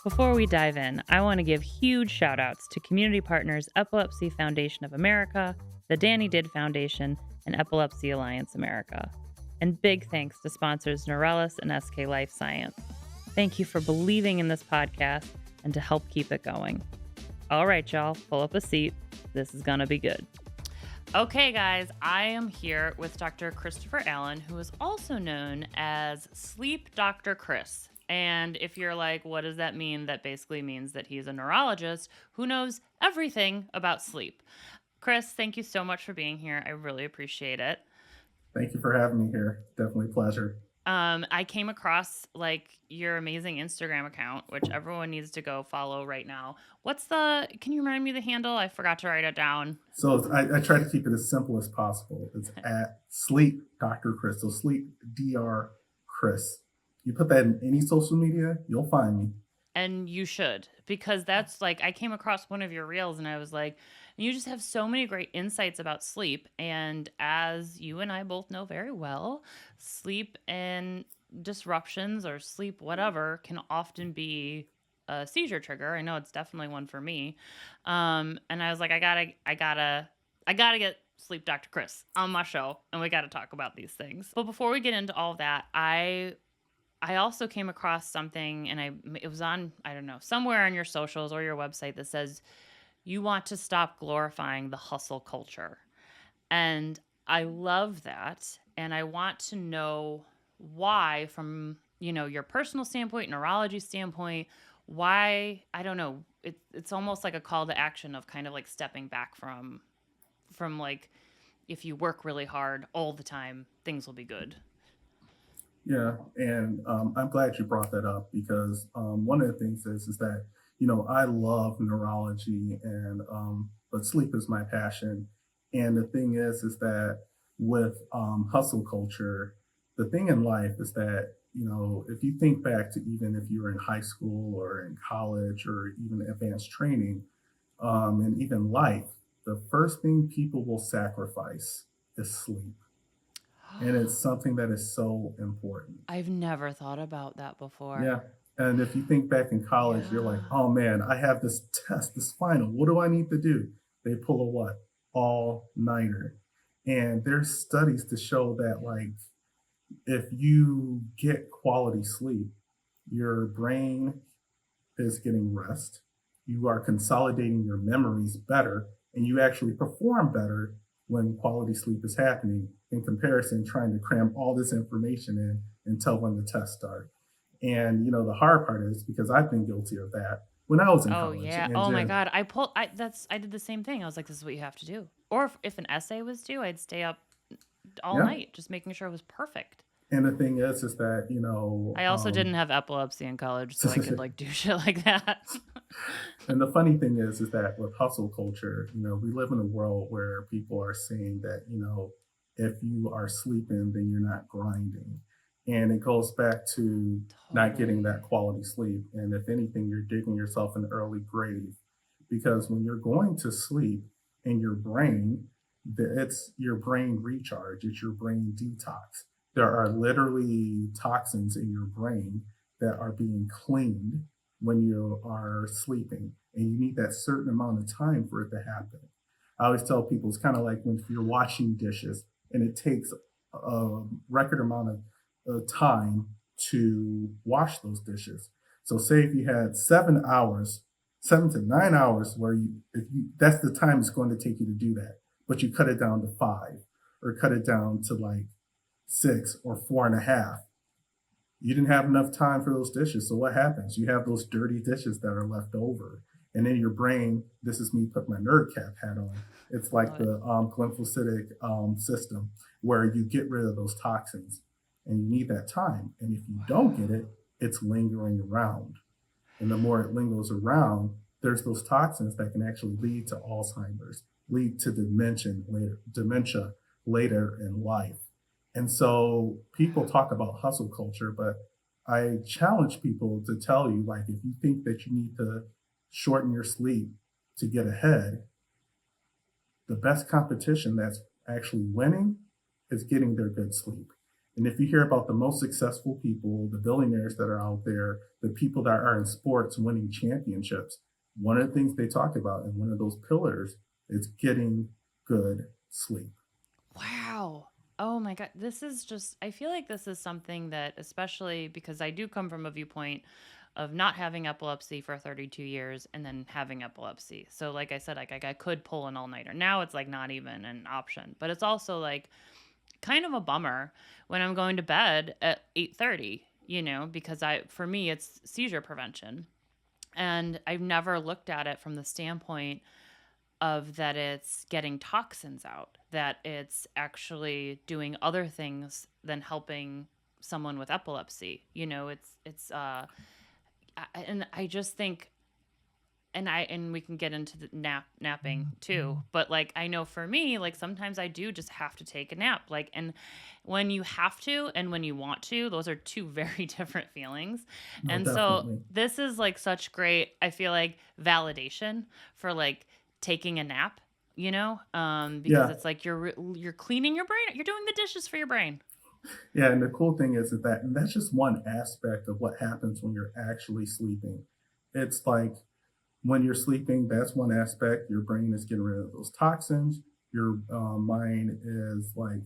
Before we dive in, I want to give huge shout outs to community partners Epilepsy Foundation of America, the Danny Did Foundation, and Epilepsy Alliance America. And big thanks to sponsors Neurologist and SK Life Science. Thank you for believing in this podcast and to help keep it going. All right, y'all, pull up a seat. This is going to be good. Okay, guys, I am here with Dr. Christopher Allen, who is also known as Sleep Dr. Chris. And if you're like, what does that mean? That basically means that he's a neurologist who knows everything about sleep. Chris, thank you so much for being here. I really appreciate it. Thank you for having me here. Definitely a pleasure. I came across your amazing Instagram account, which everyone needs to go follow right now. Can you remind me the handle? I forgot to write it down. So I try to keep it as simple as possible. It's at Sleep Dr. Chris. So Sleep Dr. Chris. You put that in any social media, you'll find me. And you should, because that's I came across one of your reels and I was like, you just have so many great insights about sleep. And as you and I both know very well, sleep and disruptions or sleep whatever can often be a seizure trigger. I know it's definitely one for me. And I was like, I gotta get Sleep Dr. Chris on my show and we got to talk about these things. But before we get into all of that, I also came across something and it was on, I don't know, somewhere on your socials or your website that says you want to stop glorifying the hustle culture. And I love that. And I want to know why, from, your personal standpoint, neurology standpoint, why, I don't know, it's almost like a call to action of kind of like stepping back from if you work really hard all the time, things will be good. Yeah, and I'm glad you brought that up because one of the things is that I love neurology and but sleep is my passion. And the thing is that with hustle culture, the thing in life is that if you think back to even if you were in high school or in college or even advanced training, and even life, the first thing people will sacrifice is sleep. And it's something that is so important. I've never thought about that before. Yeah. And if you think back in college, you're like, oh man, I have this test, this final. What do I need to do? They pull a what? All nighter. And there's studies to show that, like, if you get quality sleep, your brain is getting rest, you are consolidating your memories better, and you actually perform better when quality sleep is happening in comparison trying to cram all this information in until when the tests start. And the hard part is because I've been guilty of that when I was in Oh college. yeah. And Oh my then, God. I did the same thing. I was like, this is what you have to do. Or if an essay was due, I'd stay up all yeah. night just making sure it was perfect. And the thing is that I also didn't have epilepsy in college, so I could do shit like that. and the funny thing is that with hustle culture, we live in a world where people are saying that if you are sleeping, then you're not grinding. And it goes back to not getting Totally. that quality sleep. And if anything, you're digging yourself an early grave because when you're going to sleep in your brain, it's your brain recharge, it's your brain detox. There are literally toxins in your brain that are being cleaned when you are sleeping. And you need that certain amount of time for it to happen. I always tell people it's kind of like when you're washing dishes and it takes a record amount of time to wash those dishes. So say if you had 7 hours, 7 to 9 hours, where if you that's the time it's going to take you to do that, but you cut it down to 5 or cut it down to like 6 or 4.5. You didn't have enough time for those dishes. So what happens? You have those dirty dishes that are left over. And in your brain, this is me put my nerd cap hat on. It's like Love it. the glymphocytic system where you get rid of those toxins and you need that time. And if you don't get it, it's lingering around. And the more it lingers around, there's those toxins that can actually lead to Alzheimer's, lead to dementia later in life. And so people talk about hustle culture, but I challenge people to tell you, like, if you think that you need to shorten your sleep to get ahead, the best competition that's actually winning is getting their good sleep. And if you hear about the most successful people, the billionaires that are out there, the people that are in sports winning championships, one of the things they talk about and one of those pillars is getting good sleep. Wow. Oh my God. This is just, I feel like this is something that, especially because I do come from a viewpoint of not having epilepsy for 32 years and then having epilepsy. So, like I said, like I could pull an all nighter. Now it's like not even an option, but it's also like kind of a bummer when I'm going to bed at 8:30, because for me, it's seizure prevention. And I've never looked at it from the standpoint of that it's getting toxins out, that it's actually doing other things than helping someone with epilepsy. And I just think, and we can get into the napping too, but like I know for me, like sometimes I do just have to take a nap, like, and when you have to and when you want to, those are two very different feelings. No, And so definitely. this is like such great, I feel like, validation for like taking a nap, because Yeah. it's like you're cleaning your brain, you're doing the dishes for your brain. Yeah. And the cool thing is that and that's just one aspect of what happens when you're actually sleeping. It's like when you're sleeping, that's one aspect. Your brain is getting rid of those toxins. Your mind is like,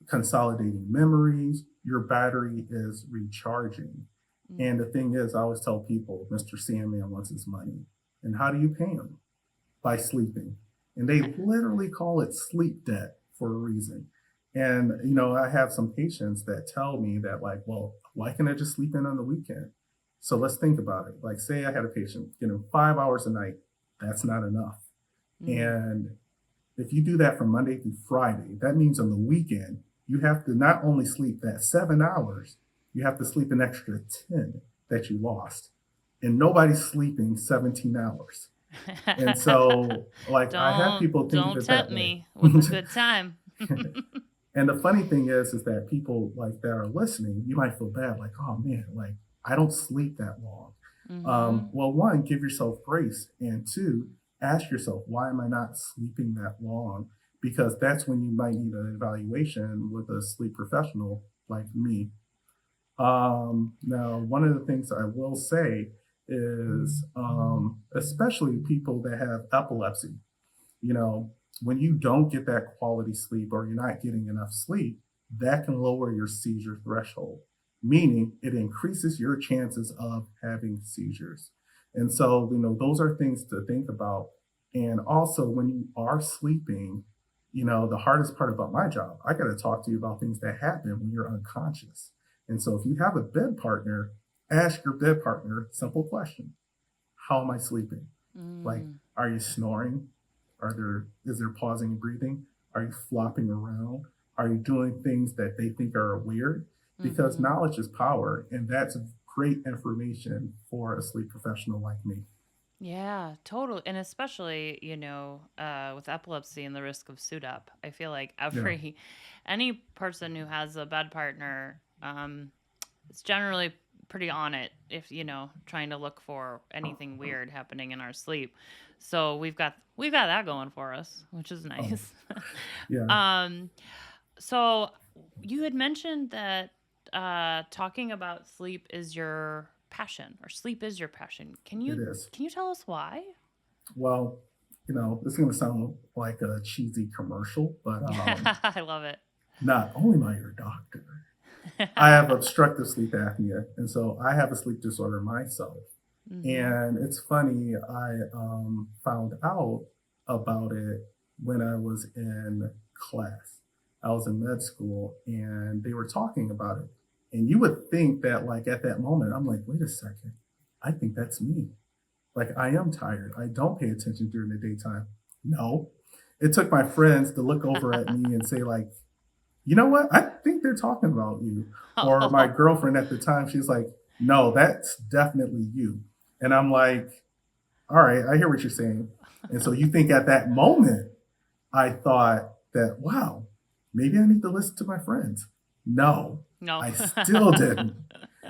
consolidating memories. Your battery is recharging. Mm. And the thing is, I always tell people, Mr. Sandman wants his money. And how do you pay him? By sleeping. And they literally call it sleep debt for a reason. And, I have some patients that tell me that, like, well, why can't I just sleep in on the weekend? So let's think about it. Like, say I had a patient, 5 hours a night, that's not enough. Mm. And if you do that from Monday through Friday, that means on the weekend, you have to not only sleep that 7 hours, you have to sleep an extra 10 that you lost. And nobody's sleeping 17 hours. And so, like, I have people think of Don't it tempt that way. me with a good time. And the funny thing is that people like that are listening, you might feel bad, like, oh man, like I don't sleep that long. Mhm. Well, one, give yourself grace, and two, ask yourself, why am I not sleeping that long? Because that's when you might need an evaluation with a sleep professional like me. Now, one of the things I will say is, especially people that have epilepsy, you know, when you don't get that quality sleep or you're not getting enough sleep, that can lower your seizure threshold, meaning it increases your chances of having seizures. And so, those are things to think about. And also, when you are sleeping, the hardest part about my job, I got to talk to you about things that happen when you're unconscious. And so, if you have a bed partner, ask your bed partner simple question: how am I sleeping? Like, Mm. are you snoring? Is there pausing and breathing? Are you flopping around? Are you doing things that they think are weird? Because Mhm. knowledge is power, and that's great information for a sleep professional like me. Yeah, totally. And especially, with epilepsy and the risk of SUDEP, I feel like Yeah. any person who has a bed partner, is generally pretty on it if, trying to look for anything weird happening in our sleep. So we've got that going for us, which is Oh, nice. yeah, um, so you had mentioned that talking about sleep is your passion, or sleep is your passion. Can it you is. can you tell us why? Well, this is going to sound like a cheesy commercial, but I love it. not only am I your doctor, I have obstructive sleep apnea. And so I have a sleep disorder myself. Mhm. And it's funny, I found out about it when I was in class. I was in med school and they were talking about it. And you would think that, like, at that moment, I'm like, wait a second, I think that's me. Like, I am tired. I don't pay attention during the daytime. No. It took my friends to look over at me and say, like, you know what? I think they're talking about you. Or my Oh. girlfriend at the time, she's like, no, that's definitely you. And I'm like, all right, I hear what you're saying. And so you think at that moment, I thought that, wow, maybe I need to listen to my friends. No, No. I still didn't.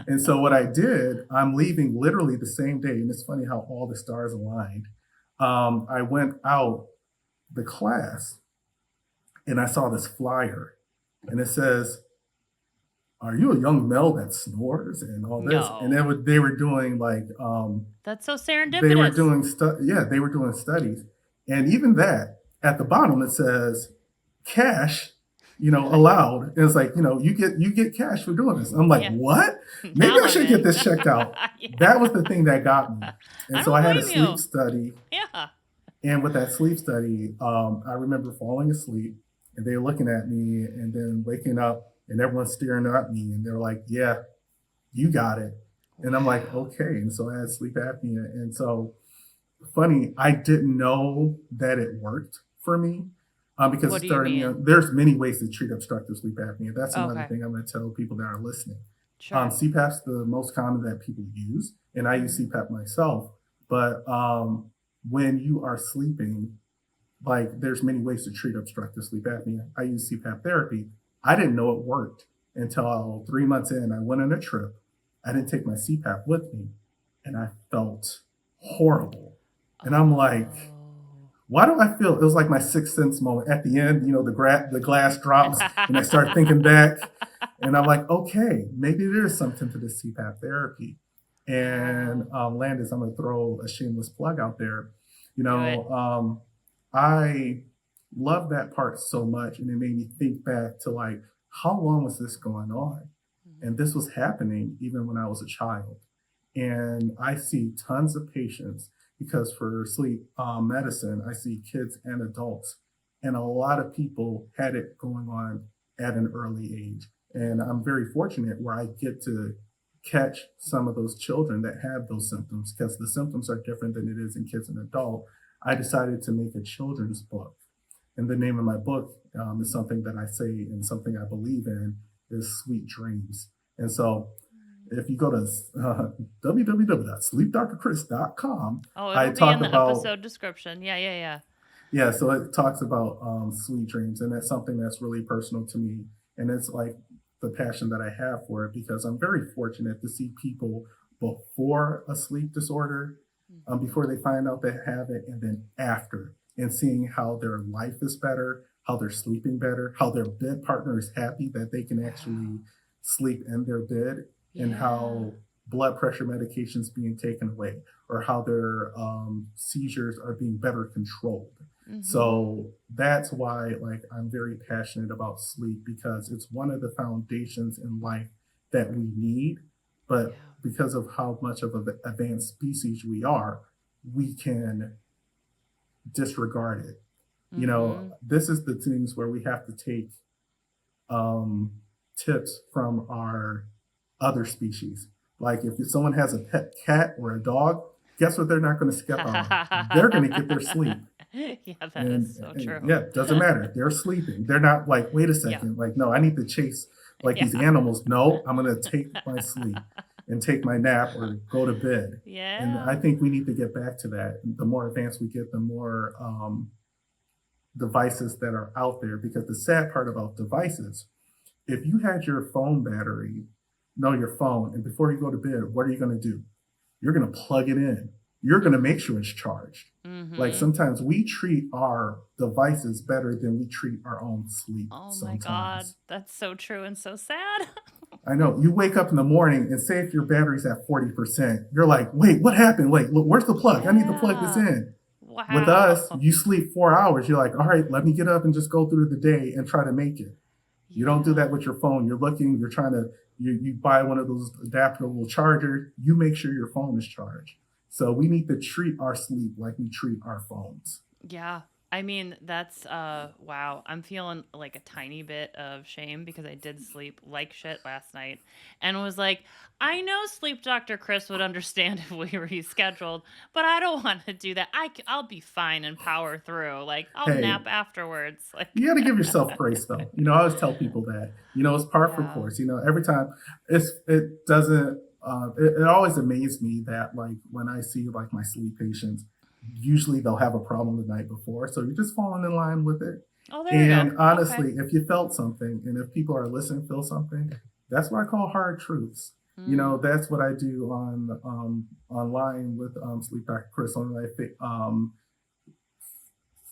And so what I did, I'm leaving literally the same day. And it's funny how all the stars aligned. I went out the class and I saw this flyer and it says, are you a young male that snores and all this? And No. then they were doing like That's so they were serendipitous. doing yeah, they were doing studies. And even that, at the bottom it says cash, allowed. And it's like, you get cash for doing this. I'm like, Yeah. what? Maybe Now I I'm should get in. this checked out. Yeah. That was the thing that got me. I And so I don't had a blame sleep you. study. Yeah. And with that sleep study, I remember falling asleep and they were looking at me and then waking up and everyone's staring at me and they're like, yeah, you got it. And I'm like, Wow. okay. And so I had sleep apnea. And so funny, I didn't know that it worked for me because What it do you started me mean? on, there's many ways to treat obstructive sleep apnea. That's another Okay. thing I'm going to tell people that are listening. Sure. CPAP's the most common that people use, and I use Hmm. CPAP myself. But when you are sleeping, like there's many ways to treat obstructive sleep apnea. I use CPAP therapy. I didn't know it worked until 3 months in. I went on a trip. I didn't take my CPAP with me, and I felt horrible. And I'm like, Oh. why do I feel it was like my sixth sense moment at the end? The glass drops, and I start thinking back, and I'm like, okay, maybe there is something to this CPAP therapy. And Wow. Landis, I'm gonna throw a shameless plug out there. You Do it. know, I love that part so much, and it made me think back to like how long was this going on? And Mhm. this was happening even when I was a child. And I see tons of patients because for sleep medicine, I see kids and adults. And a lot of people had it going on at an early age. And I'm Mhm. very fortunate where I get to catch some of those children that have those symptoms because the symptoms are different than it is in kids and adult. I decided to make a children's book. And the name of my book is something that I say and something I believe in is Sweet Dreams. And so if you go to www.sleepdrchris.com, Oh, I it'll be talk in the about, episode description. Yeah, yeah, yeah. yeah, so it talks about sweet dreams. And that's something that's really personal to me. And it's like the passion that I have for it because I'm very fortunate to see people before a sleep disorder, Mhm. before they find out they have it, and then after, and seeing how their life is better, how they're sleeping better, how their bed partner is happy that they can Wow. actually sleep in their bed, and Yeah. how blood pressure medications being taken away, or how their seizures are being better controlled. Mhm. So that's why, like, I'm very passionate about sleep because it's one of the foundations in life that we need. But Yeah. because of how much of an advanced species we are, we can disregard it. Mhm. This is the things where we have to take um, tips from our other species. Like if someone has a pet cat or a dog, guess what? They're not going to skip on. They're going to get their sleep. Yeah, that is And, so and true. yeah, doesn't matter. They're sleeping. They're not like, wait a Yeah. second. Like, no, I need to chase like these Yeah. animals. No, I'm going to take my sleep and take my nap or go to bed. And I Yeah. think we need to get back to that. The more advanced we get, the more devices that are out there. Because the sad part about devices, if you had your phone battery, no, your phone, and before you go to bed, what are you going to do? You're going to plug it in. You're going to make sure it's charged. Like Mhm. sometimes we treat our devices better than we treat our own sleep Oh my god, sometimes. that's so true and so sad. I know you wake up in the morning and say if your battery's at 40%, you're like, wait, what happened? Wait, look, where's the plug? I need to plug this Yeah. in. With us, Wow. you sleep 4 hours. You're like, all right, let me get up and just go through the day and try to make it. You don't do that Yeah. with your phone. You're looking, you're trying to, you buy one of those adaptable chargers. You make sure your phone is charged. So we need to treat our sleep like we treat our phones. Yeah. I mean, that's wow. I'm feeling like a tiny bit of shame because I did sleep like shit last night and was like, I know sleep doctor Chris would understand if we rescheduled, but I don't want to do that. I'll be fine and power through. Like, I'll Hey, nap afterwards. Like you got to give yourself grace though. I always tell people that, it's par for yeah. course. Every time it doesn't, it always amazes me that like when I see like my sleep patients, usually they'll have a problem the night before. So you're just falling in line with it. Oh, there we go. And Okay. honestly, if you felt something and if people are listening, feel something, that's what I call hard truths. Mm. That's what I do on online with Sleep Doctor Chris. On my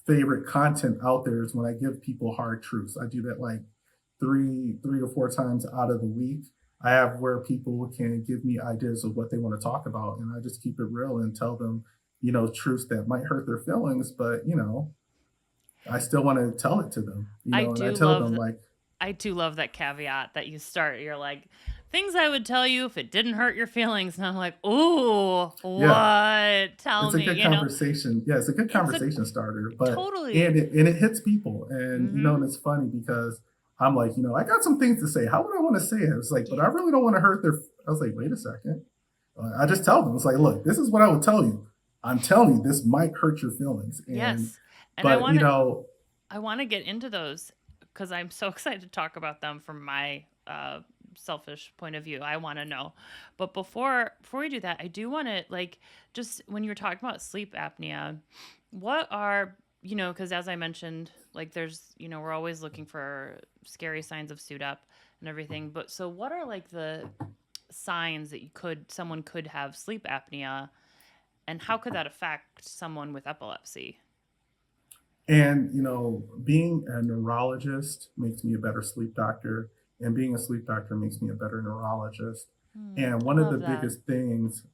favorite content out there is when I give people hard truths. I do that like three to four times out of the week. I have where people can give me ideas of what they want to talk about, and I just keep it real and tell them, truths that might hurt their feelings, but I still want to tell it to them, I and I do tell love them th- like, I do love that caveat that you start. You're like, things I would tell you if it didn't hurt your feelings. And I'm like, ooh, yeah, what? Tell it's a me, good conversation. Yeah, it's a good it's a conversation starter, but totally. and it hits people, and Mm-hmm. and it's funny because I'm like, I got some things to say. How would I want to say it? It's like, but Yeah. I really don't want to hurt their. I was like, wait a second. I just tell them, it's like, look, this is what I would tell you. I'm telling you, this might hurt your feelings, Yes. And but I want to get into those because I'm so excited to talk about them from my selfish point of view. I want to know, but before we do that, I do want to like just when you're talking about sleep apnea, what are because as I mentioned, like there's we're always looking for scary signs of suit up and everything. But so what are like the signs that someone could have sleep apnea, and how could that affect someone with epilepsy? And, being a neurologist makes me a better sleep doctor, and being a sleep doctor makes me a better neurologist. And I one of the love that. biggest things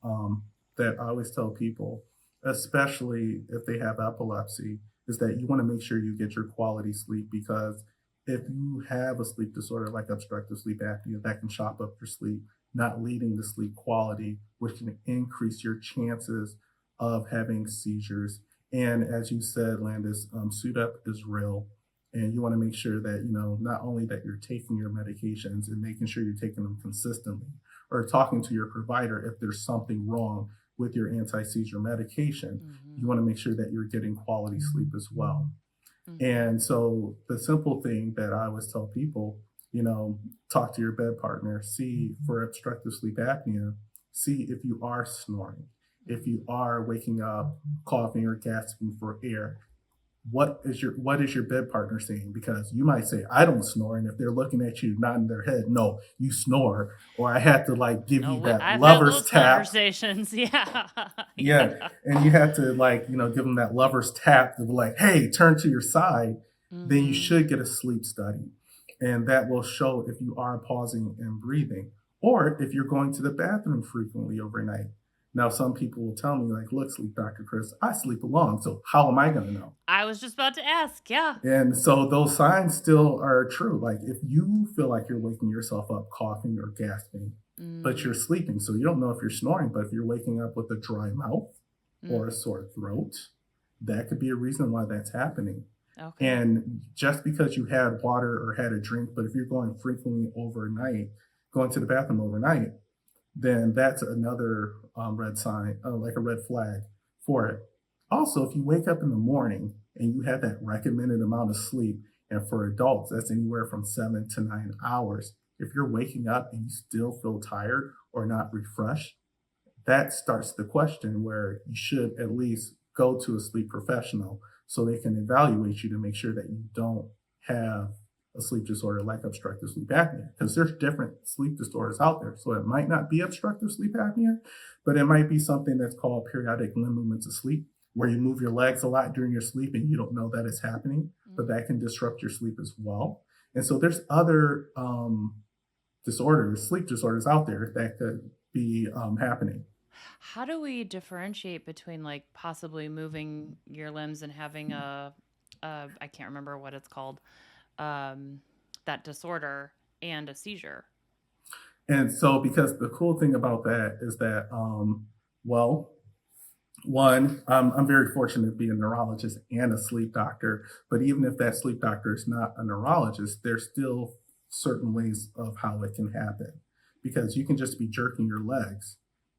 that I always tell people, especially if they have epilepsy, is that you want to make sure you get your quality sleep, because if you have a sleep disorder like obstructive sleep apnea, that can chop up your sleep, not leading to sleep quality, which can increase your chances of having seizures. And as you said, Landis, suit up is real. And you want to make sure that, not only that you're taking your medications and making sure you're taking them consistently, or talking to your provider if there's something wrong with your anti seizure medication, you Mhm. want to make sure that you're getting quality sleep as well. Mhm. And so the simple thing that I always tell people, talk to your bed partner, see for obstructive sleep apnea, see if you are snoring, if you Mhm. are waking up, coughing or gasping for air. What is your bed partner saying? Because you might say, I don't snore, and if they're looking at you nodding their head, no, you snore, or I had to like give No, you that I've had lover's those tap. conversations. Yeah. Yeah, Yeah. and you have to like, give them that lover's tap to be like, hey, turn to your side. Then you Mhm. should get a sleep study, and that will show if you are pausing and breathing, or if you're going to the bathroom frequently overnight. Now, some people will tell me like, look, sleep doctor Chris, I sleep along, so how am I going to know? I was just about to ask. Yeah. And so those signs still are true. Like if you feel like you're waking yourself up coughing or gasping, but you're Mm. sleeping, so you don't know if you're snoring, but if you're waking up with a dry mouth or a Mhm. sore throat, that could be a reason why that's happening. Okay. And just because you had water or had a drink, but if you're going frequently overnight, going to the bathroom overnight, then that's another red sign, like a red flag for it. Also, if you wake up in the morning and you have that recommended amount of sleep, and for adults, that's anywhere from 7 to 9 hours. If you're waking up and you still feel tired or not refreshed, that starts the question where you should at least go to a sleep professional so they can evaluate you to make sure that you don't have a sleep disorder like obstructive sleep apnea, because there's different sleep disorders out there. So it might not be obstructive sleep apnea, but it might be something that's called periodic limb movements of sleep, where you move your legs a lot during your sleep and you don't know that it's happening, but Mm. that can disrupt your sleep as well. And so there's other disorders, sleep disorders out there that could be happening. How do we differentiate between like possibly moving your limbs and having I can't remember what it's called, um, that disorder and a seizure? And so, because the cool thing about that is that, well, one, I'm very fortunate to be a neurologist and a sleep doctor. But even if that sleep doctor is not a neurologist, there's still certain ways of how it can happen, because you can just be jerking your legs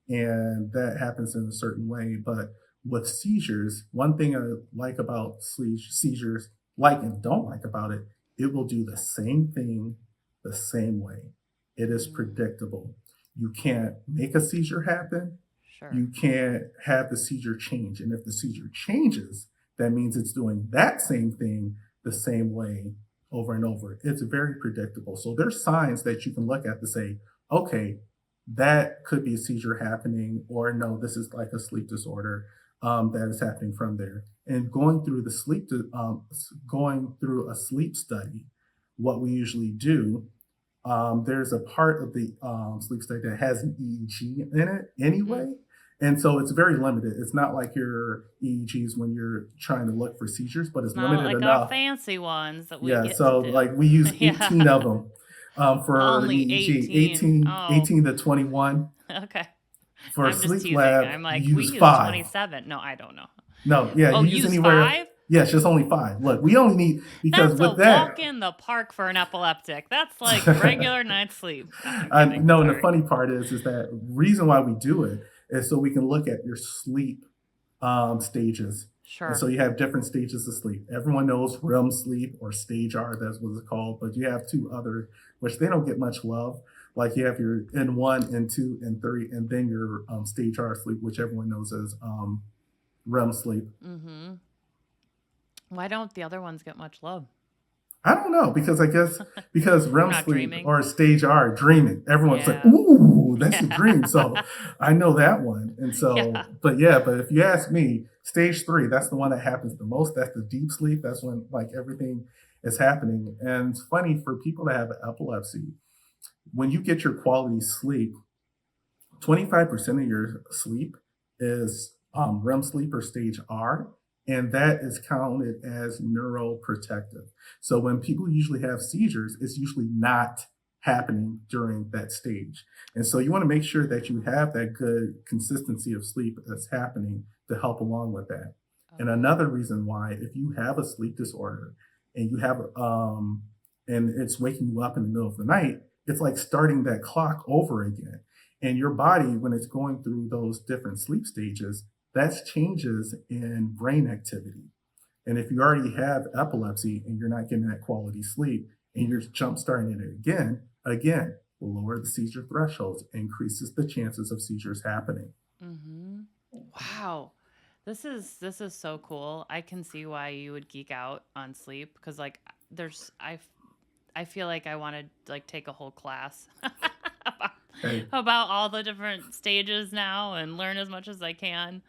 and that happens in a certain way. But with seizures, one thing I like about seizures, like and don't like about it, it will do the same thing the same way. It is Mm. predictable. You can't make a seizure happen, Sure. you can't have the seizure change. And if the seizure changes, that means it's doing that same thing the same way over and over. It's very predictable. So there's signs that you can look at to say, okay, that could be a seizure happening, or no, this is like a sleep disorder that is happening from there. And going through a sleep study what we usually do, there's a part of the sleep study that has an EEG in it Mm. anyway. And so it's very limited. It's not like your EEGs when you're trying to look for seizures, but it's Not limited like our enough. fancy ones that we Yeah, get to so like do. we use Yeah. 18 of them for an Only EEG, 18. Oh, 18 to 21. okay. For I'm just sleep teasing. lab, I'm you like, we use use five. 27. No, I don't know. No, yeah, Oh, you use use anywhere. 5? Yes, just only five. Look, we only need, because That's a with that, walk in the park for an epileptic. That's like regular night's sleep. I'm I kidding. know, and the Sorry. funny part is that reason why we do it is so we can look at your sleep stages. And so Sure. you have different stages of sleep. Everyone knows REM sleep or stage R, that's what it's called, but you have two other, which they don't get much love. Like you have your N1, N2, N3, and then your stage R sleep, which everyone knows as REM sleep. Mm-hmm. Why don't the other ones get much love? I don't know because I guess because We're REM not sleep dreaming. or stage R, dreaming. Everyone's like, Yeah. "Ooh, that's a dream." So Yeah. I know that one, and Yeah. so, but yeah, but if you ask me, stage three, that's the one that happens the most. That's the deep sleep. That's when like everything is happening. And it's funny for people that have epilepsy, when you get your quality sleep, 25% of your sleep is REM sleep or stage R, and that is counted as neuroprotective. So when people usually have seizures, it's usually not happening during that stage. And so you want to make sure that you have that good consistency of sleep that's happening to help along with that. And Okay. another reason why, if you have a sleep disorder and you have and it's waking you up in the middle of the night, it's like starting that clock over again. And your body, when it's going through those different sleep stages, that's changes in brain activity. And if you already have epilepsy and you're not getting that quality sleep and you're jump starting it again, will lower the seizure thresholds, increases the chances of seizures happening. Mm-hmm. Wow. This is so cool. I can see why you would geek out on sleep because like there's I feel like I want to like take a whole class about, Hey, about all the different stages now and learn as much as I can.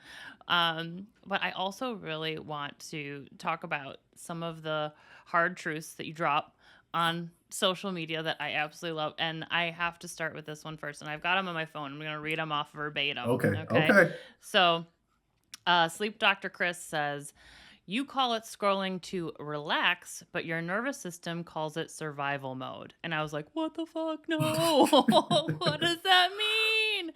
But I also really want to talk about some of the hard truths that you drop on social media that I absolutely love. And I have to start with this one first. And I've got them on my phone. I'm going to read them off verbatim. okay, Okay. okay. So, Sleep Doctor Chris says, you call it scrolling to relax, but your nervous system calls it survival mode. And I was like, what the fuck? No. What does that mean?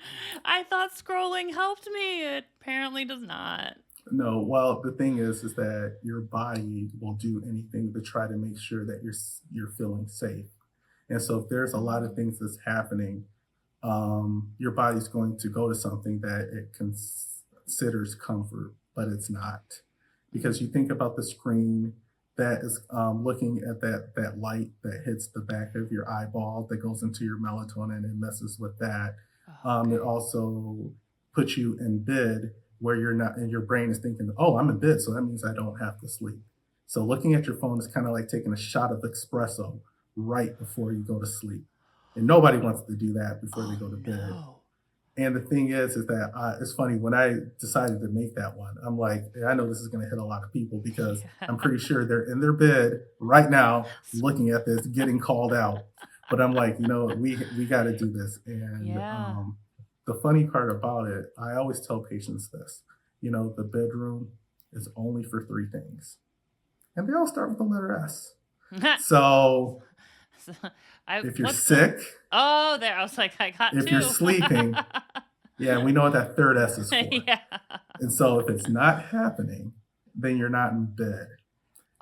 I thought scrolling helped me. It apparently does not. No, well, the thing is that your body will do anything to try to make sure that you're feeling safe. And so if there's a lot of Mm, things that's happening, your body's going to go to something that it considers comfort, but it's not. Because you mm. think about the screen that is looking at that light that hits the back of your eyeball that goes into your melatonin and messes with that. Oh, It okay. also puts you in bed where you're not, and your brain is thinking, "Oh, I'm in bed, so that means I don't have to sleep." So looking at your phone is kind of like taking a shot of espresso right before you go to sleep, and nobody wants to do that before they Oh, go to bed. no. And the thing is that it's funny when I decided to make that one. I'm like, I know this is going to hit a lot of people because Yeah. I'm pretty sure they're in their bed right now looking at this, getting called out. But I'm like, we got to do this. And Yeah. the funny part about it, I always tell patients this. The bedroom is only for three things, and they all start with the letter S. So So, I if you're what's the sick, Oh, there. I was like, I got if you're two. sleeping, yeah, we know what that third S is for. Yeah. And so if it's not happening, then you're not in bed.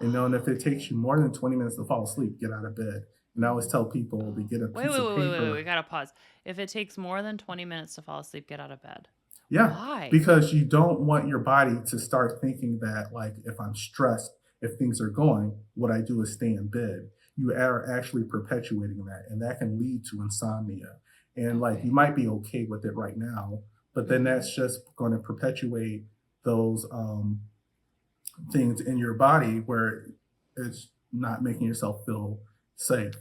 And if it takes Okay. you more than 20 minutes to fall asleep, get out of bed. And I always tell people to Oh. get a Wait, piece wait, of wait, wait, wait, wait. We paper. gotta pause. If it takes more than 20 minutes to fall asleep, get out of bed. Yeah, Why? because you don't want your body to start thinking that, like, if I'm stressed, if things are going, what I do is stay in bed. You are actually perpetuating that, and that can lead to insomnia. And, like, you Okay. might be okay with it right now, but then Mm-hmm. that's just going to perpetuate those things in your body where it's not making yourself feel safe.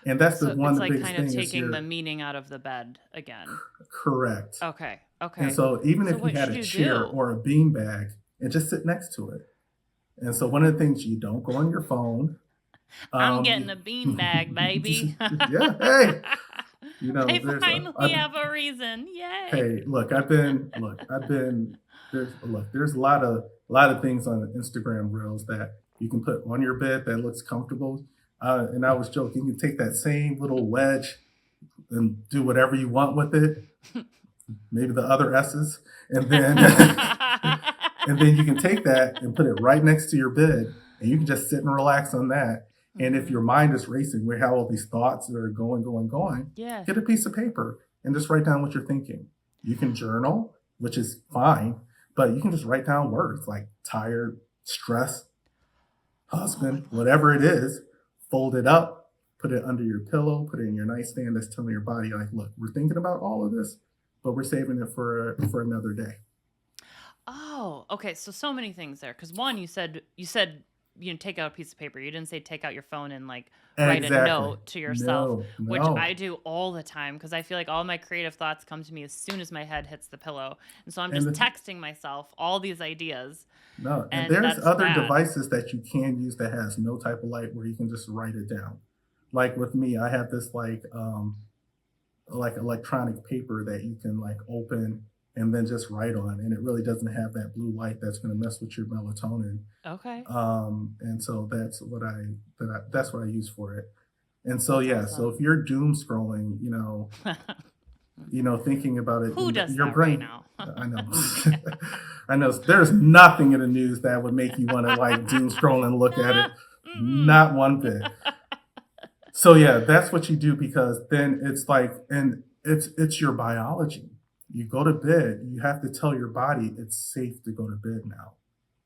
And that's the So one it's of the like biggest kind of thing is taking the you're meaning out of the bed again. correct. Okay. And Okay. so even So if you what had should a you chair do? or a bean bag and just sit next to it. And so one of the things, you don't go on your phone, I'm Um, getting a beanbag, baby. yeah, hey, I there's finally have a reason. Yay. hey, there's a lot of things on Instagram Reels that you can put on your bed that looks comfortable. And I was joking, you can take that same little wedge and do whatever you want with it, maybe the other S's, and then and then you can take that and put it right next to your bed, and you can just sit and relax on that. And if Hmm. your mind is racing, we have all these thoughts that are going, Yeah. get a piece of paper and just write down what you're thinking. You can journal, which is fine, but you can just write down words like tired, stressed, Oh, husband, I love whatever it this. is, fold it up, put it under your pillow, put it in your nightstand. That's telling your body, like, look, we're thinking about all of this, but we're saving it for another day. Oh, okay. So many things there. Because one, you said take out a piece of paper. You didn't say take out your phone and like write a Exactly. note to yourself, No, which I no. do all the time because I feel like all my creative thoughts come to me as soon as my head hits the pillow, and so I'm And just the, texting myself all these ideas, no, and and there's that's other bad. devices that you can use that has no type of light where you can just write it down. Like with me, I have this like electronic paper that you can like open and then just write on, and it really doesn't have that blue light that's going to mess with your melatonin. Okay, And so that's what I use for it. And so that's yeah, so awesome. if you're doom scrolling, thinking about it, Who does your that right brain. now? I know, I know. There's nothing in the news that would make you want to like doom scroll and look at it. Mm-mm. Not one bit. So yeah, that's what you do because then it's like, and it's your biology. You go to bed, you have to tell your body it's safe to go to bed now.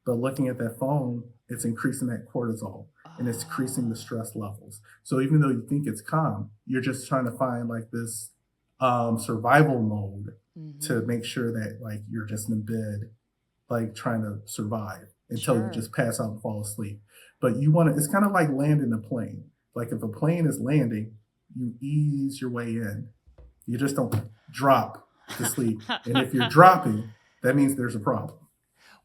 But looking at that phone, it's increasing that cortisol and it's increasing the Oh. stress levels. So even though you think it's calm, you're just trying to find like this survival mode to Mm-hmm. make sure that like you're just in bed, like trying to survive until you Sure. just pass out and fall asleep. But you want to, it's kind of like landing a plane. Like if a plane is landing, you ease your way in. You just don't drop to sleep. And if you're dropping, that means there's a problem.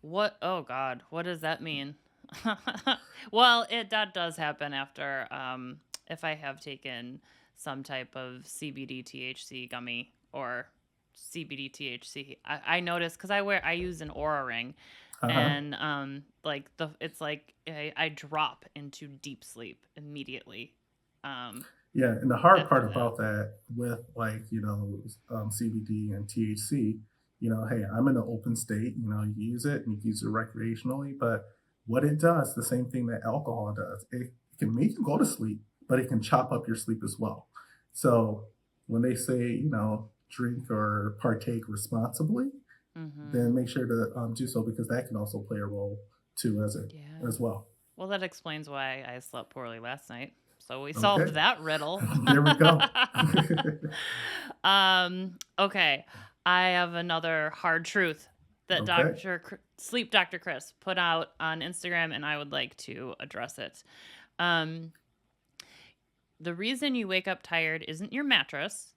What? Oh God, what does that mean? Well, that does happen after if I have taken some type of CBD THC gummy or CBD THC. I notice because I use an Aura ring, Uh-huh. and like it's like I drop into deep sleep immediately um Yeah, and the hard part after that. about that with like CBD and THC, hey, I'm in an open state. You use it and you use it recreationally, but what it does, the same thing that alcohol does, it can make you go to sleep, but it can chop up your sleep as well. So when they say drink or partake responsibly, Mm-hmm. then make sure to do so because that can also play a role too Yeah. as well. Well, that explains why I slept poorly last night. So we solved Okay, that riddle. there we go. Okay. I have another hard truth that Okay. Sleep Dr. Chris put out on Instagram, and I would like to address it. Um, the reason you wake up tired isn't your mattress,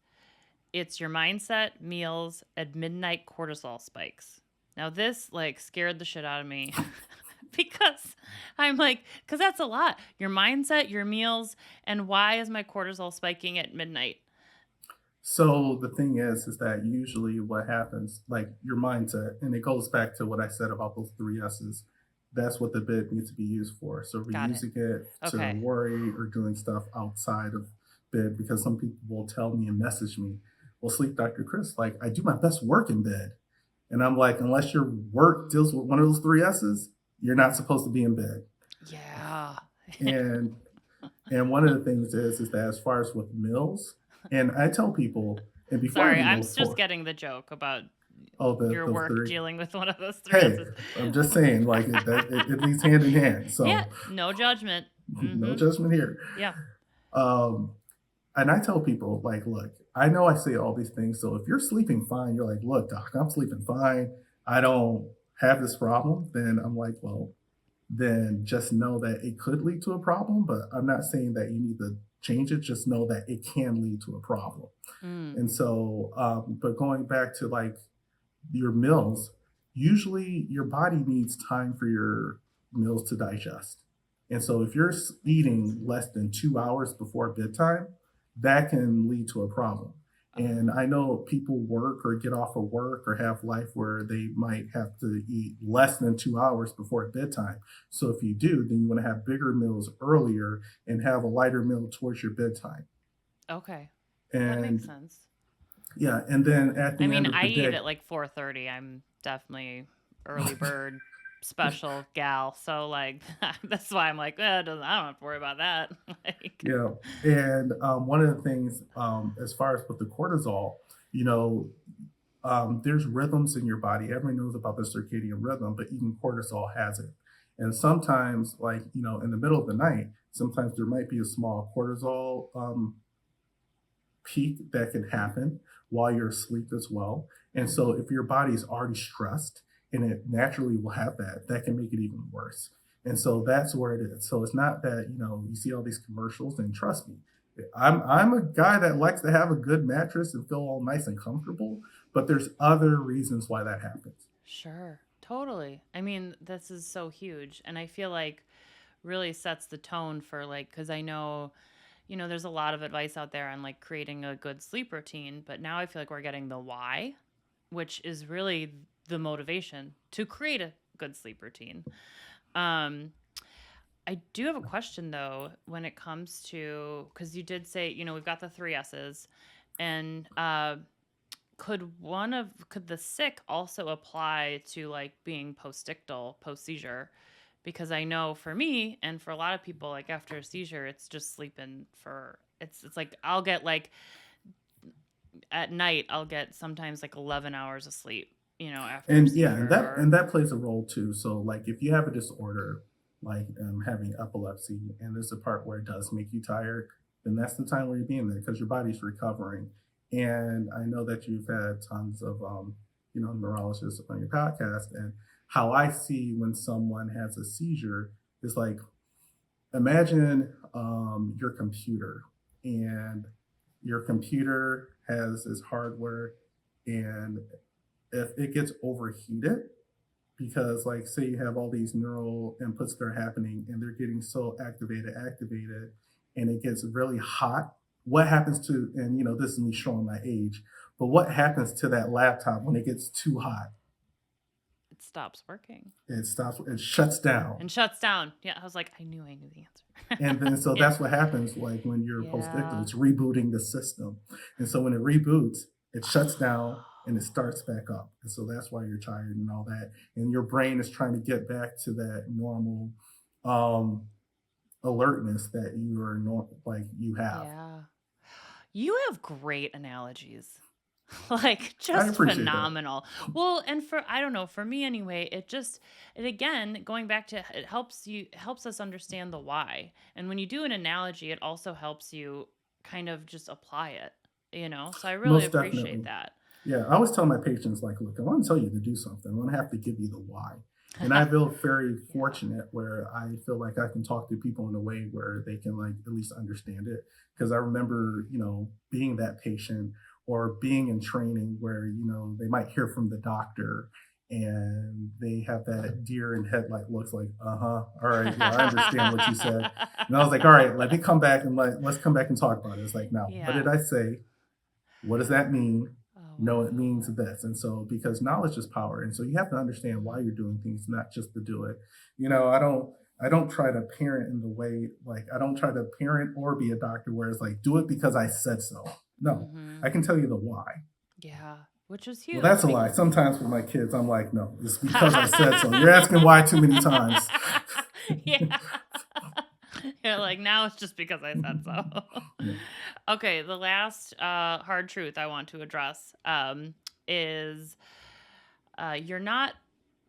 it's your mindset, meals, and midnight cortisol spikes. Now, this like scared the shit out of me because I'm like, because that's a lot. Your mindset, your meals, and why is my cortisol spiking at midnight? So the thing is that usually what happens, like your mindset, and it goes back to what I said about those three S's. That's what the bid needs to be used for. So we're Got it. using it to Okay. worry or doing stuff outside of bed because some people will tell me and message me, well, sleep Dr. Chris, like I do my best work in bed. And I'm like, unless your work deals with one of those three S's, you're not supposed to be in bed. Yeah. And one of the things is that as far as with meals, and I tell people, and before I Sorry, even I'm go just for getting the joke about your those work three, dealing with one of those three hey, S's. I'm just saying, like it leads hand in hand. Yeah, So no judgment. no Mm-hmm. judgment here. Yeah. Um, and I tell people, like, look, I know I say all these things. So if you're sleeping fine, you're like, look, doc, I'm sleeping fine. I don't have this problem. Then I'm like, well, then just know that it could lead to a problem. But I'm not saying that you need to change it. Just know that it can lead to a problem. Mm. And so, but going back to like your meals, usually your body needs time for your meals to digest. And so if you're eating less than 2 hours before bedtime, that can lead to a problem. And I Oh, know people work or get off of work or have life where they might have to eat less than 2 hours before bedtime. So if you do, then you want to have bigger meals earlier and have a lighter meal towards your bedtime. okay. That makes And sense. yeah, and then at I the mean, end of I the eat day, at like 4:30. I'm definitely early bird special gal. So like that's why I'm like, I don't have to worry about that. Like yeah, and one of the things, as far as with the cortisol, you know, there's rhythms in your body. Everyone knows about the circadian rhythm, but even cortisol has it. And sometimes, like, in the middle of the night, sometimes there might be a small cortisol peak that can happen while you're asleep as well. And so, mhm. if your body's already stressed and it naturally will have that, that can make it even worse. And so that's where it is. So it's not that you see all these commercials, and trust me, I'm a guy that likes to have a good mattress and feel all nice and comfortable, but there's other reasons why that happens. Sure. Totally. I mean, this is so huge and I feel like really sets the tone for like cuz I know, there's a lot of advice out there on like creating a good sleep routine, but now I feel like we're getting the why, which is really the motivation to create a good sleep routine. Um I do have a question though when it comes to because you did say, we've got the three S's and could the sick also apply to like being postictal, post seizure? Because I know for me and for a lot of people, like after a seizure, it's just sleeping for it's like I'll get like at night I'll get sometimes like 11 hours of sleep, after a And yeah, and seizure that or and that plays a role too. So like if you have a disorder like having epilepsy, and there's a part where it does make you tired, then that's the time where you're being there because your body's recovering. And I know that you've had tons of neurologists on your podcast, and how I see when someone has a seizure is like, imagine your computer, and your computer has its hardware, and if it gets overheated, because like say you have all these neural inputs that are happening and they're getting so activated, and it gets really hot, what happens to, and this is me showing my age, but what happens to that laptop when it gets too hot? it stops working It shuts down. and shuts down. Yeah, I was like, I knew the And answer. then so Yeah. that's what happens like when you're post-ictal, Yeah. it's rebooting the system. And so when it reboots, it shuts down and it Oh, starts back up. And so that's why you're tired and all that. And your brain is trying to get back to that normal um alertness that you are like you have. yeah. You have great analogies. Like I just appreciate that. phenomenal. Well, and for I don't know, for me anyway, it again going back to it helps us understand the why. And when you do an analogy, it also helps you kind of just apply it. So I really Most appreciate definitely. that. Yeah, I always tell my patients, like, look, I want to tell you to do something. I'm going to have to give you the why. And I feel very Yeah. fortunate where I feel like I can talk to people in a way where they can, like, at least understand it. Because I remember, being that patient or being in training where, they might hear from the doctor and they have that deer in headlight looks like, uh-huh, all right, yeah, I understand what you said. And I was like, all right, let me come back and let's come back and talk about it. It's like, now, what did Yeah. I say? What does that mean? Oh No, it wow. means this. And so, because knowledge is power. And so you have to understand why you're doing things, not just to do it. I don't try to parent in the way, like, I don't try to parent or be a doctor where it's like, do it because I said so. No, I Mhm. can tell you the why. Yeah, which is Well, that's huge a lie. because Sometimes with my kids, I'm like, no, it's because I said so. You're asking why too many times. yeah. You're like, now it's just because I said so. Yeah. Okay, the last hard truth I want to address is you're not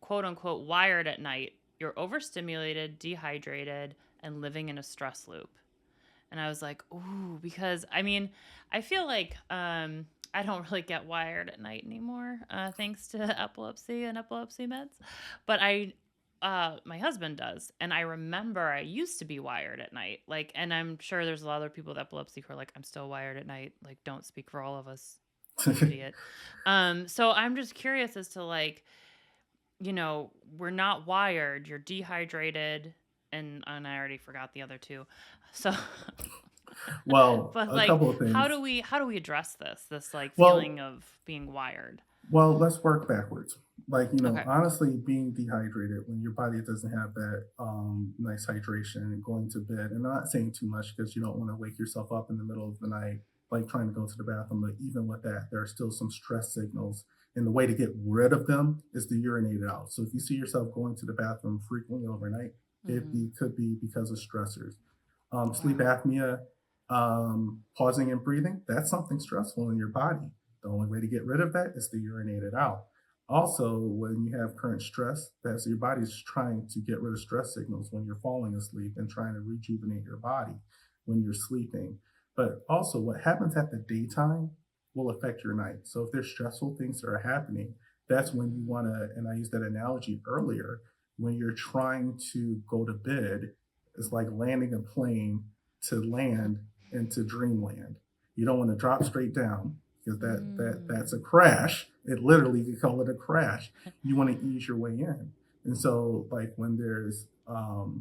quote unquote wired at night. You're overstimulated, dehydrated, and living in a stress loop. And I was like, ooh, because I mean, I feel like I don't really get wired at night anymore, thanks to epilepsy and epilepsy meds. But my husband does, and I remember I used to be wired at night. Like, and I'm sure there's a lot of other people with epilepsy who are like, I'm still wired at night. Like, don't speak for all of us, you idiot. So I'm just curious as to like, we're not wired. You're dehydrated. and I already forgot the other two. So, Well, but a like, couple of how things. do we address this like feeling Well, of being wired? let's work backwards. Like, Okay. honestly, being dehydrated when your body doesn't have that nice hydration and going to bed, and I'm not saying too much because you don't want to wake yourself up in the middle of the night, like trying to go to the bathroom. But even with that, there are still some stress signals. And the way to get rid of them is to urinate it out. So if you see yourself going to the bathroom frequently overnight, Mm-hmm. could be because of stressors. Sleep Wow. apnea, pausing and breathing, that's something stressful in your body. The only way to get rid of that is to urinate it out. Also, when you have current stress, that's your body's trying to get rid of stress signals when you're falling asleep and trying to rejuvenate your body when you're sleeping. But also, what happens at the daytime will affect your night. So if there's stressful things that are happening, that's when you Mm-hmm. want to, and I used that analogy earlier, when you're trying to go to bed, it's like landing a plane to land into dreamland. You don't want to drop straight down because that's a Mm. crash. It literally, you call it a crash. You want to ease your way in. And so like when there's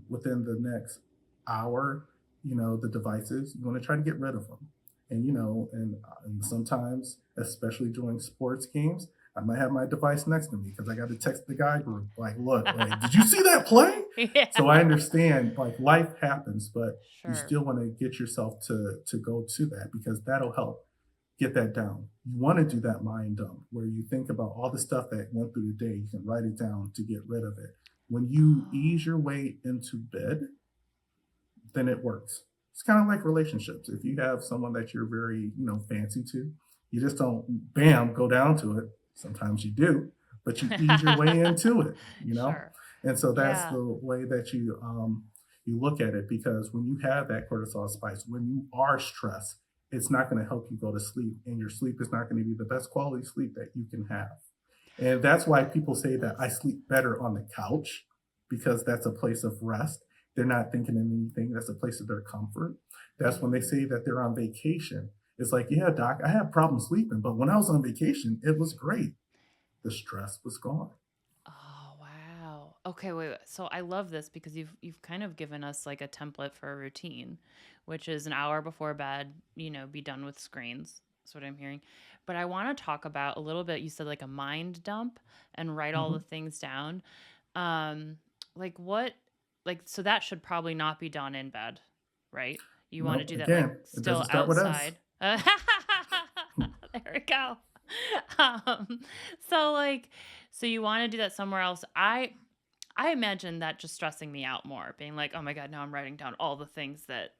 within the next hour, the devices, you want to try to get rid of them. And and sometimes, especially during sports games, I might have my device next to me because I got to text the guy group like, look, like, did you see that play? Yeah. So I understand like life happens, but you Sure. still want to get yourself to go to that because that'll help get that down. You want to do that mind dump where you think about all the stuff that went through the day. You can write it down to get rid of it. When you Oh. ease your way into bed, then it works. It's kind of like relationships. If you have someone that you're very, fancy to, you just don't bam go down to it. Sometimes you do, but you ease your way into it. Sure. And so that's Yeah. the way that you look at it because when you have that cortisol spikes, when you are stressed, it's not going to help you go to sleep, and your sleep is not going to be the best quality sleep that you can have. And that's why people say that I That's sleep better on the couch because that's a place of rest. They're not thinking of anything. That's a place of their comfort. That's when they mm. say that they're on vacation. It's like, yeah, doc, I have problems sleeping, but when I was on vacation, it was great. The stress was gone. Oh, wow. Okay, wait, wait. So I love this because you've kind of given us like a template for a routine, which is an hour before bed, be done with screens. That's what I'm hearing. But I want to talk about a little bit, you said like a mind dump and write all the Mhm. things down. Um, like what so that should probably not be done in bed, right? You want to Nope. do that like Again, it still doesn't start with S. outside. There we go. Um, so like so you want to do that somewhere else. I imagine that just stressing me out more, being like, "Oh my god, now I'm writing down all the things that,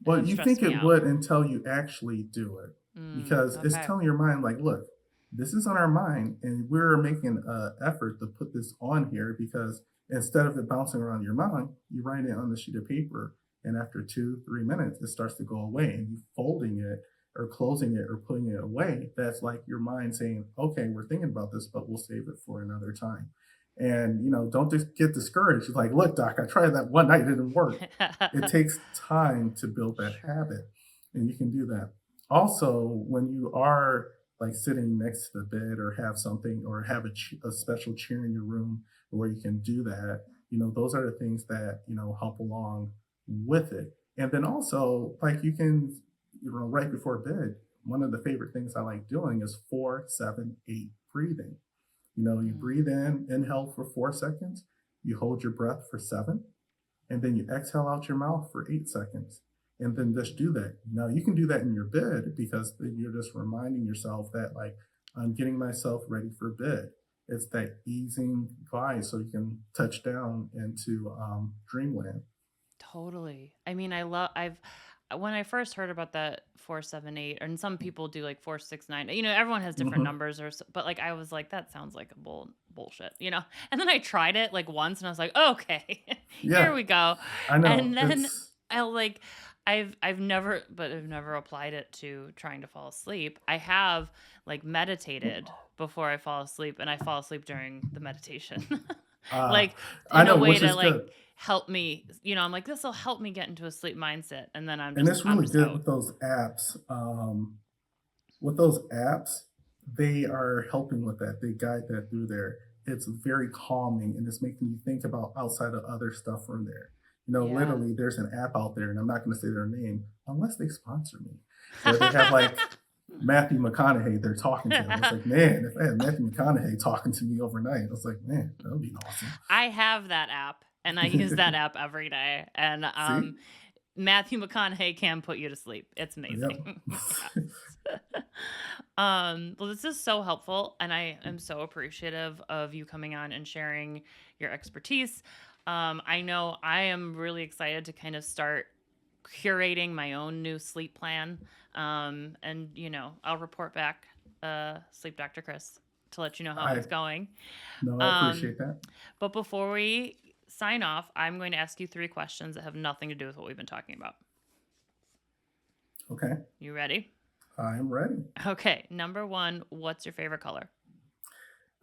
Well, have you stressed think me it out." would until you actually do it because it's Okay. telling your mind, like, look, this is on our mind, and we're making an effort to put this on here because instead of it bouncing around your mind, you write it on the sheet of paper. And after 2, 3 minutes, it starts to go away, and you folding it or closing it or putting it away. That's like your mind saying, okay, we're thinking about this, but we'll save it for another time. And, don't just get discouraged. It's like, look, doc, I tried that one night, it didn't work. It takes time to build that Sure. habit, and you can do that. Also, when you are like sitting next to the bed or have something or have a special chair in your room where you can do that, those are the things that, help along with it. And then also, like you can, right before bed, one of the favorite things I like doing is 4-7-8 breathing. You breathe Mm. inhale for 4 seconds, you hold your breath for seven, and then you exhale out your mouth for 8 seconds. And then just do that. Now you can do that in your bed because then you're just reminding yourself that like I'm getting myself ready for bed. It's that easing glide so you can touch down into dreamland. Totally. I mean, I've when I first heard about that 478, and some people do like 469. Everyone has different Hmm. numbers, but like I was like, that sounds like a bullshit. And then I tried it like once, and I was like, okay, here Yeah, we go. I And know. then It's I like, I've never applied it to trying to fall asleep. I have like meditated before I fall asleep, and I fall asleep during the meditation, uh, like I in a know, way which to is like good. help me. I'm like, this will help me get into a sleep mindset, and then And it's I'm really just good out. with those apps. With those apps, they are helping with that. They guide that through there. it's very calming and it's making you think about outside of other stuff from there. You know, Yeah. literally, there's an app out there, and I'm not going to say their name unless they sponsor me, where they have like Matthew McConaughey they're talking to. I was like, man, if I had Matthew McConaughey talking to me overnight, I was like, man, that would be awesome. I have that app and I use that app every day. And See? Matthew McConaughey can put you to sleep. It's Yep. amazing. Yes. Well, this is so helpful, and I am so appreciative of you coming on and sharing your expertise. I know I am really excited to kind of start curating my own new sleep plan. And I'll report back, Sleep Dr. Chris, to let you know how I it's going. no, I Um, appreciate that. but before we sign off, I'm going to ask you three questions that have nothing to do with what we've been talking about. Okay. You ready? I am ready. Okay. Number one, what's your favorite color?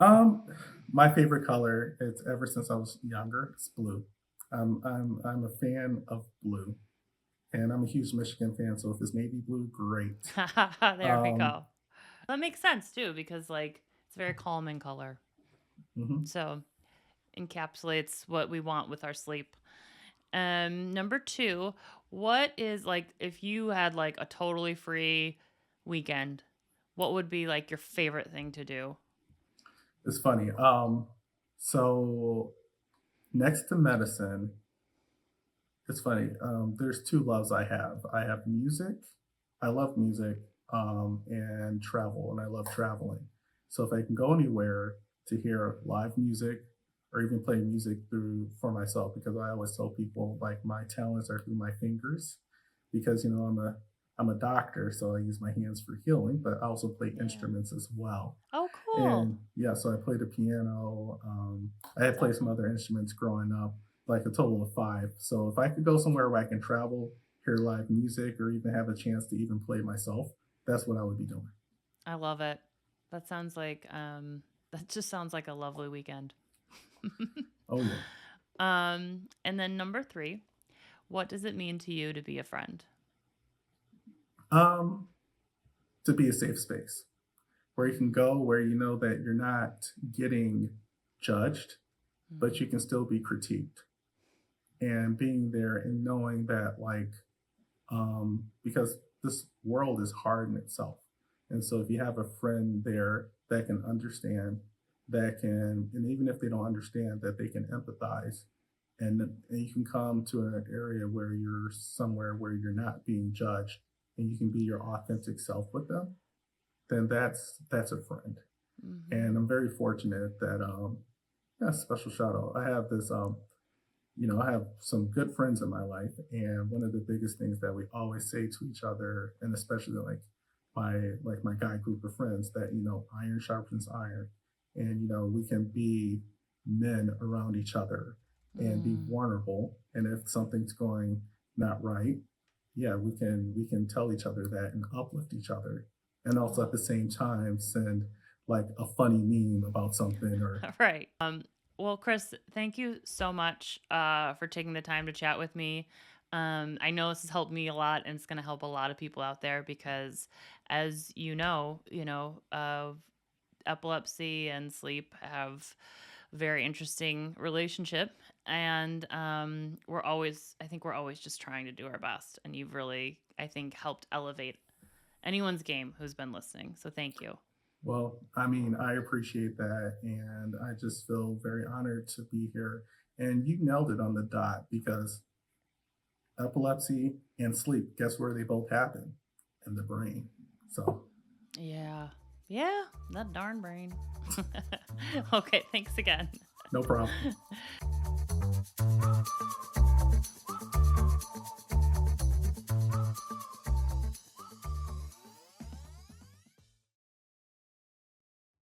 Um, my favorite color, it's ever since I was younger, it's blue. I'm a fan of blue, and I'm a huge Michigan fan. So if it's navy blue, great. There we Um, go. That makes sense too, because like it's a very calming color. mhm. So encapsulates what we want with our sleep. Number two, what is like if you had like a totally free weekend, what would be like your favorite thing to do? It's funny. So next to medicine, it's funny. There's two loves I have. I have music. I love music, and travel, and I love traveling. So if I can go anywhere to hear live music or even play music through for myself, because I always tell people like my talents are through my fingers, because I'm a doctor, so I use my hands for healing, but I also play Yeah. instruments as well. Oh, cool. And yeah, so I played the piano. I had That's played some awesome. other instruments growing up, like a total of five. So if I could go somewhere where I can travel, hear live music, or even have a chance to even play myself, that's what I would be doing. I love it. That sounds like that just sounds like a lovely weekend. Oh yeah. And then number three, what does it mean to you to be a friend? Um, to be a safe space where you can go, where you know that you're not getting judged, but Mm, you can still be critiqued, and being there and knowing that because this world is hard in itself. And so if you have a friend there that can understand, that can, and even if they don't understand, that they can empathize, and you can come to an area where you're somewhere where you're not being judged and you can be your authentic self with them, then that's a friend. mhm. And I'm very fortunate that yeah, special shout out. I have this I have some good friends in my life, and one of the biggest things that we always say to each other, and especially my guy group of friends, that iron sharpens iron, and we can be men around each other and be Mm. vulnerable, and if something's going not right, yeah, we can tell each other that and uplift each other, and also at Oh. the same time send like a funny meme about something or Right. Well, Chris, thank you so much for taking the time to chat with me. I know this has helped me a lot, and it's going to help a lot of people out there because, as epilepsy and sleep have a very interesting relationship, and I think we're always just trying to do our best, and you've really, I think, helped elevate anyone's game who's been listening. So thank you. Well, I mean, I appreciate that. And I just feel very honored to be here. And you nailed it on the dot because epilepsy and sleep, guess where they both happen? In the brain. So, Yeah. Yeah, that darn brain. Okay, thanks again. no problem.